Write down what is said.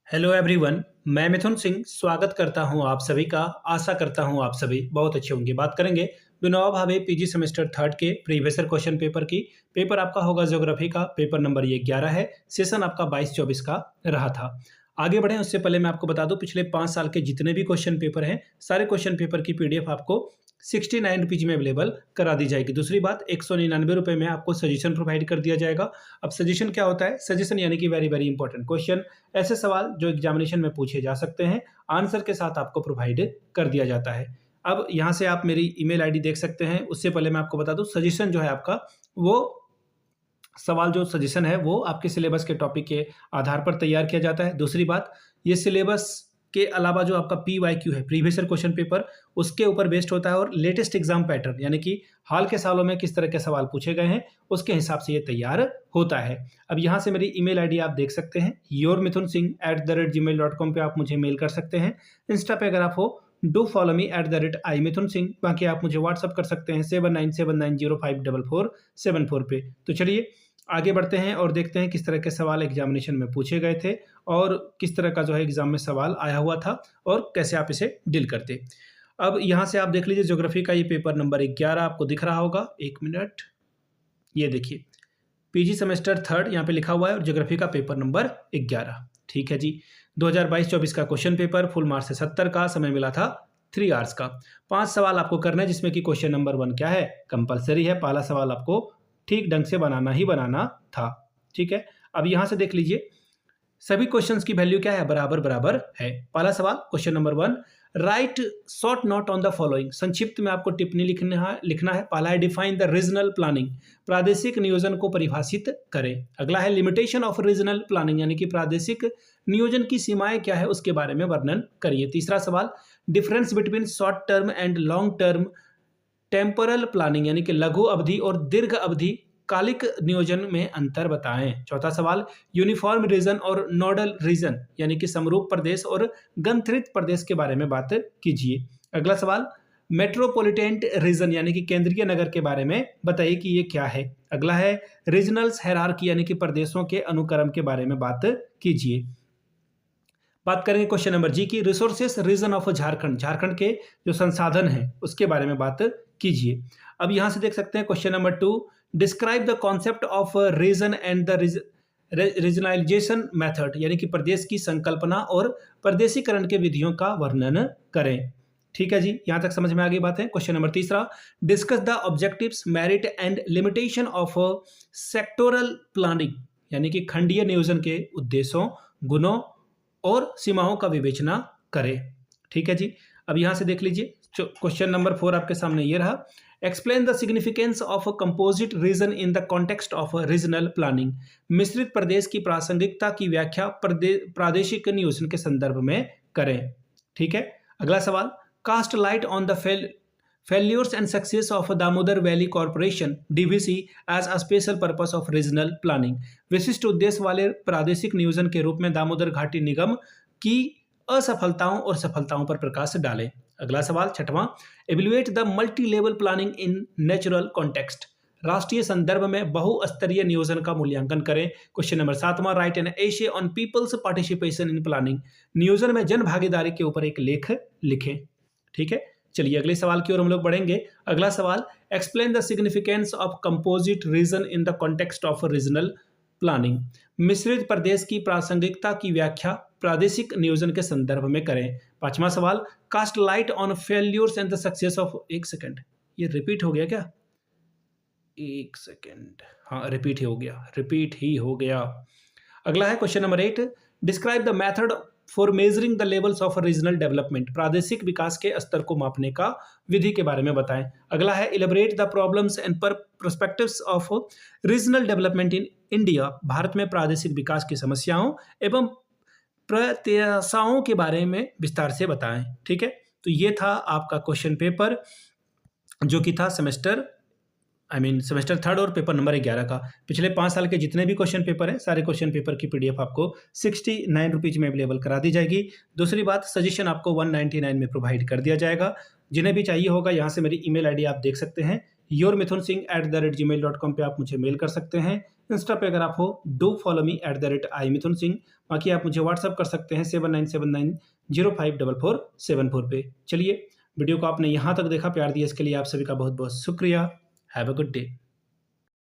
Hello everyone. मैं मिथुन सिंह स्वागत करता हूं आप सभी का। आशा करता हूं आप सभी बहुत अच्छे होंगे। बात करेंगे Vinoba Bhave PG semester third के प्रीवियस ईयर क्वेश्चन पेपर की। पेपर आपका होगा ज्योग्राफी का। पेपर नंबर ये 11 है। सेशन आपका 22-24 का रहा था। आगे बढ़ें उससे पहले मैं आपको बता दूं पिछले 5 साल के जितने भी क्वेश्चन पेपर हैं सारे क्वेश्चन पेपर की पीडीएफ आपको 69 रुपीज में अवेलेबल करा दी जाएगी। दूसरी बात 199 रुपये में आपको सजेशन प्रोवाइड कर दिया जाएगा। अब सजेशन क्या होता है? सजेशन यानी कि वेरी वेरी इंपॉर्टेंट क्वेश्चन, ऐसे सवाल जो एग्जामिनेशन में पूछे जा सकते हैं, आंसर के साथ आपको प्रोवाइड कर दिया जाता है। अब यहाँ से आप मेरी ईमेल आईडी देख सकते हैं। उससे पहले मैं आपको बता दूं सजेशन जो है आपका वो सवाल जो सजेशन है वो आपके सिलेबस के टॉपिक के आधार पर तैयार किया जाता है। दूसरी बात, ये सिलेबस के अलावा जो आपका PYQ है प्रीवियस ईयर क्वेश्चन पेपर, उसके ऊपर बेस्ड होता है और लेटेस्ट एग्जाम पैटर्न यानी कि हाल के सालों में किस तरह के सवाल पूछे गए हैं उसके हिसाब से ये तैयार होता है। अब यहाँ से मेरी ईमेल आईडी आप देख सकते हैं yourmithunSingh@gmail.com पे आप मुझे मेल कर सकते हैं। इंस्टा पे अगर आप हो डू फॉलो मी @imithunSingh। बाकी आप मुझे व्हाट्सअप कर सकते हैं 7979054474 पे। तो चलिए आगे बढ़ते हैं और देखते हैं किस तरह के सवाल एग्जामिनेशन में पूछे गए थे और किस तरह का जो है एग्जाम में सवाल आया हुआ था और कैसे आप इसे डील करते। अब यहाँ से आप देख लीजिए ज्योग्राफी का ये पेपर नंबर 11 आपको दिख रहा होगा। एक मिनट, ये देखिए पीजी सेमेस्टर थर्ड यहाँ पे लिखा हुआ है और ज्योग्राफी का पेपर नंबर 11। ठीक है जी, 2022-24 का क्वेश्चन पेपर, फुल मार्क्स है 70 का, समय मिला था 3 आवर्स का। 5 सवाल आपको करना है जिसमें कि क्वेश्चन नंबर 1 क्या है, कंपलसरी है। पहला सवाल आपको ठीक ढंग से बनाना ही बनाना था। ठीक है, अब यहाँ से देख लीजिए सभी क्वेश्चंस की वैल्यू क्या है, बराबर बराबर है। पहला सवाल question number 1, right short note on the following. संक्षिप्त में आपको टिप्पणी लिखना है। पहला है डिफाइन द रीजनल प्लानिंग, प्रादेशिक नियोजन को परिभाषित करें। अगला है लिमिटेशन ऑफ रीजनल प्लानिंग यानी कि प्रादेशिक नियोजन की सीमाएं क्या है उसके बारे में वर्णन करिए। तीसरा सवाल difference between short term and long term temporal planning यानी कि लघु अवधि और दीर्घ अवधि कालिक नियोजन में अंतर बताएं। चौथा सवाल यूनिफॉर्म रीजन और नोडल रीजन यानी कि समरूप प्रदेश और गंथरित प्रदेश के बारे में बात कीजिए। अगला सवाल मेट्रोपॉलिटन रीजन यानी कि केंद्रीय नगर के बारे में बताइए कि ये क्या है। अगला है रीजनल्स हायरार्की यानी कि प्रदेशों के अनुक्रम के बारे में बात कीजिए। बात करेंगे क्वेश्चन नंबर जी की, resources region of Jharkhand, Jharkhand के जो संसाधन हैं उसके बारे में बात कीजिए। अब यहां से देख सकते हैं question number 2, describe the concept of region and the regionalisation method यानी कि प्रदेश की संकल्पना और प्रदेशीकरण के विधियों का वर्णन करें। ठीक है जी, यहां तक समझ में आ गई बात है। क्वेश्चन नंबर तीसरा, discuss the objectives merit and limitation of sectoral planning यानी कि खंडीय नियोजन के उद्देश्यों, गुणों और सीमाओं का विवेचना करें। ठीक है जी, अब यहां से देख लीजिए क्वेश्चन नंबर 4 आपके सामने ये रहा, explain the significance of a composite region in the context of regional planning, मिश्रित प्रदेश की प्रासंगिकता की व्याख्या प्रादेशिक नियोजन के संदर्भ में करें। ठीक है, अगला सवाल, cast light on the failures and success of Damodar Valley Corporation DVC as a special purpose of regional planning, विशिष्ट उद्देश्य वाले प्रादेशिक नियोजन के रूप में दामोदर घाटी निगम की असफलताओं और सफलताओं पर प्रकाश डालें। अगला सवाल छठवां, evaluate the multi level planning in natural context, राष्ट्रीय संदर्भ में बहुस्तरीय नियोजन का मूल्यांकन करें। क्वेश्चन नंबर 7वां, write an essay on people's participation in planning, नियोजन में जन भागीदारी के ऊपर एक लेख लिखें। ठीक है, चलिए अगले सवाल की ओर हम लोग बढ़ेंगे। अगला सवाल, explain the significance of composite region in the context of regional planning, मिश्रित प्रदेश की प्रासंगिकता की व्याख्या प्रादेशिक नियोजन के संदर्भ में करें। पांचवा सवाल, cast light on failures and the success of, एक सेकंड ये रिपीट हो गया क्या, एक सेकंड, हाँ रिपीट ही हो गया। अगला है question number 8, describe the method for measuring the levels of regional development, प्रादेशिक विकास के स्तर को मापने का विधि के बारे में बताएं। अगला है elaborate the problems and perspectives of regional development in India, Bharat में प्रादेशिक विकास की समस्याओं एवं प्रत्याशाओं के बारे में विस्तार से बताएं। ठीक है, तो ये था आपका क्वेश्चन पेपर जो कि था सेमेस्टर थर्ड और पेपर नंबर 11 का। पिछले 5 साल के जितने भी क्वेश्चन पेपर हैं सारे क्वेश्चन पेपर की पीडीएफ आपको 69 रुपीज में अवेलेबल करा दी जाएगी। दूसरी बात, सजेशन आपको 199 में प्रोवाइड कर दिया जाएगा। जिन्हें भी चाहिए होगा यहाँ से मेरी ईमेल आईडी आप देख सकते हैं yourmithunsingh@gmail.com पे आप मुझे मेल कर सकते हैं। इंस्टा पे अगर आप हो, डू फॉलो मी @imithunsingh। बाकी आप मुझे व्हाट्सअप कर सकते हैं 7979054474 पे। चलिए, वीडियो को आपने यहाँ तक देखा, प्यार दिया इसके लिए आप सभी का बहुत बहुत शुक्रिया। Have a good day.